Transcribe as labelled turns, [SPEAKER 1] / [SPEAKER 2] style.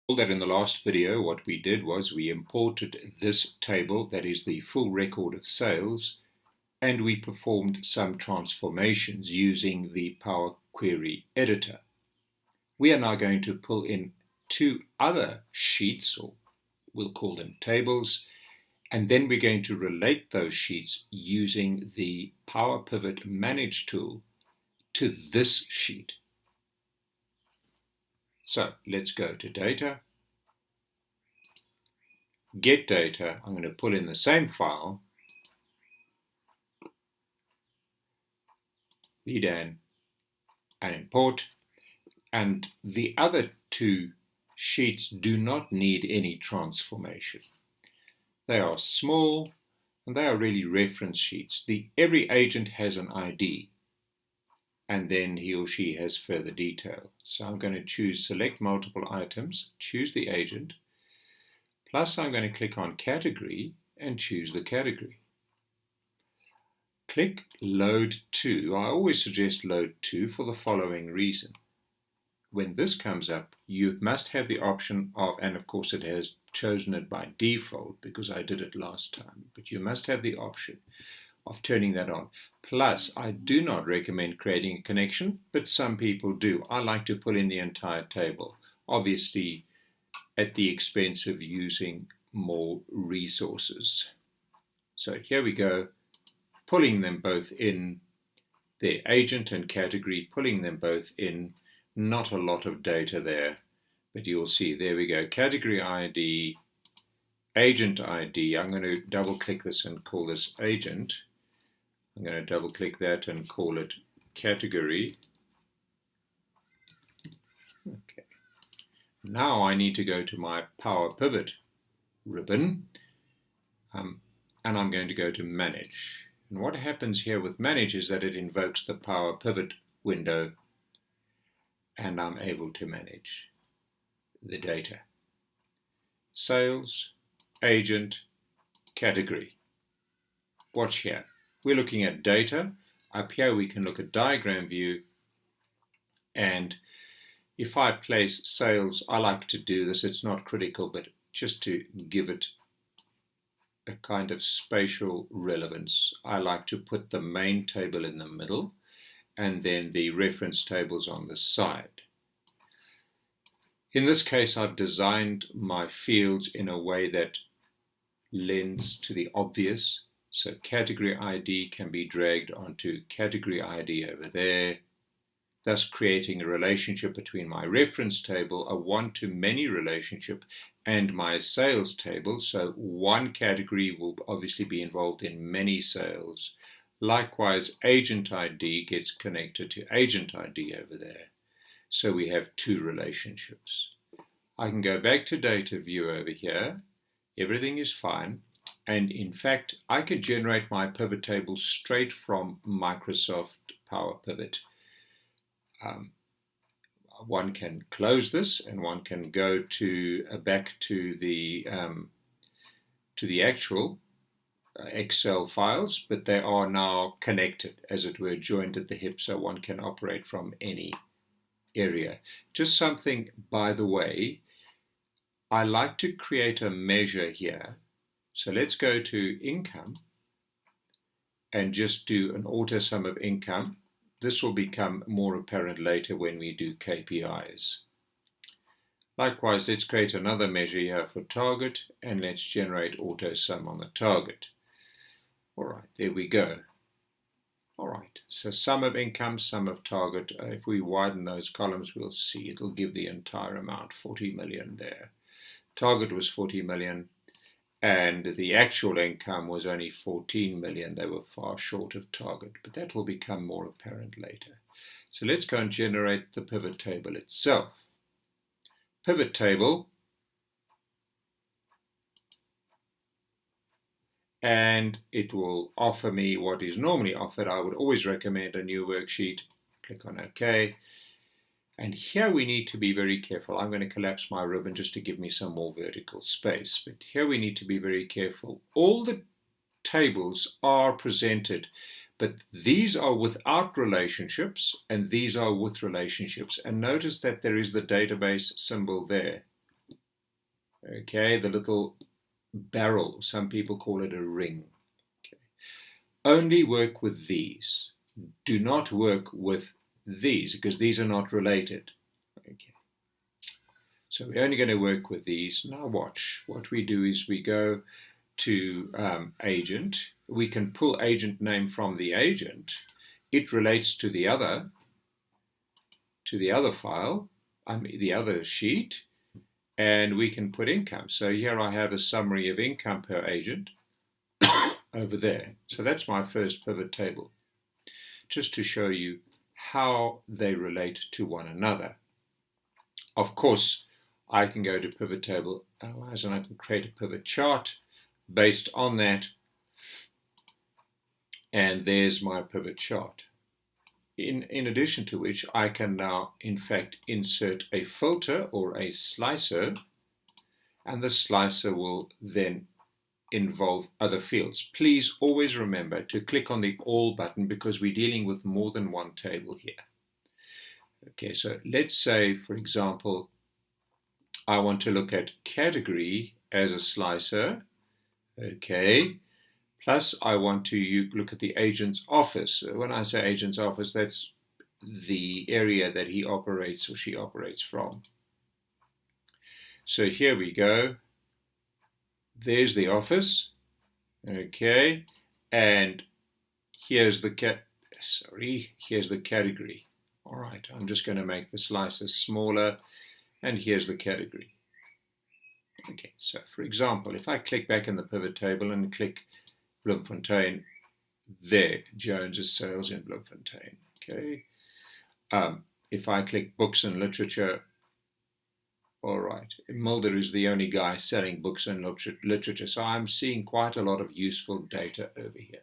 [SPEAKER 1] That in the last video what we did was we imported this table, that is the full record of sales, and we performed some transformations using the Power Query editor. We are now going to pull in two other sheets, or we'll call them tables, and then we're going to relate those sheets using the PowerPivot Manage tool to this sheet. So let's go to Data, Get Data. I'm going to pull in the same file, VDAN, and import. And the other two sheets do not need any transformation. They are small and they are really reference sheets. Every agent has an ID, and then he or she has further detail. So I'm going to choose Select Multiple Items, choose the agent, plus I'm going to click on Category and choose the category. Click Load To. I always suggest Load To for the following reason. When this comes up, you must have the option of, and of course it has chosen it by default because I did it last time, but you must have the option of turning that on. Plus, I do not recommend creating a connection, but some people do. I like to pull in the entire table, obviously at the expense of using more resources. So here we go, pulling them both in, the agent and category, pulling them both in. Not a lot of data there, but you'll see, there we go, category ID, agent ID. I'm going to double click this and call this agent. I'm going to double click that and call it category. Okay. Now I need to go to my PowerPivot ribbon, and I'm going to go to Manage. And what happens here with Manage is that it invokes the PowerPivot window, and I'm able to manage the data. Sales, agent, category. Watch here. We're looking at data. Up here we can look at diagram view, and if I place sales, I like to do this, it's not critical, but just to give it a kind of spatial relevance, I like to put the main table in the middle and then the reference tables on the side. In this case, I've designed my fields in a way that lends to the obvious. So category ID can be dragged onto category ID over there, thus creating a relationship between my reference table, a one-to-many relationship, and my sales table. So one category will obviously be involved in many sales. Likewise, agent ID gets connected to agent ID over there. So we have two relationships. I can go back to data view over here. Everything is fine. And in fact, I could generate my pivot table straight from Microsoft PowerPivot. One can close this and one can go to back to the actual Excel files, but they are now connected, as it were, joined at the hip, so one can operate from any area. Just something, by the way, I like to create a measure here. So let's go to income and just do an auto sum of income. This will become more apparent later when we do KPIs. Likewise, let's create another measure here for target, and let's generate auto sum on the target. All right, there we go. All right, so sum of income, sum of target. If we widen those columns, we'll see it'll give the entire amount, 40 million there. Target was 40 million, and the actual income was only 14 million. They were far short of target, but that will become more apparent later. So let's go and generate the pivot table itself. Pivot table, and it will offer me what is normally offered. I would always recommend a new worksheet. Click on OK. And here we need to be very careful. I'm going to collapse my ribbon just to give me some more vertical space. But here we need to be very careful. All the tables are presented, but these are without relationships and these are with relationships. And notice that there is the database symbol there. Okay, the little barrel, some people call it a ring. Okay. Only work with these. Do not work with these because these are not related. Okay. So we're only going to work with these. Now watch. What we do is we go to agent. We can pull agent name from the agent. It relates to the other file, the other sheet, and we can put income. So here I have a summary of income per agent over there. So that's my first pivot table, just to show you how they relate to one another. Of course, I can go to pivot table analyze and I can create a pivot chart based on that, and there's my pivot chart. In addition to which, I can now in fact insert a filter or a slicer, and the slicer will then involve other fields. Please always remember to click on the All button because we're dealing with more than one table here. Okay, so let's say, for example, I want to look at category as a slicer. Okay, plus I want to look at the agent's office. When I say agent's office, that's the area that he operates or she operates from. So here we go. There's the office. Okay, and here's the here's the category. All right, I'm just going to make the slicer smaller, and here's the category. Okay, so for example, if I click back in the pivot table and click Bloemfontein, there, Jones's sales in Bloemfontein. Okay, if I click books and literature, all right, Mulder is the only guy selling books and literature, so I'm seeing quite a lot of useful data over here.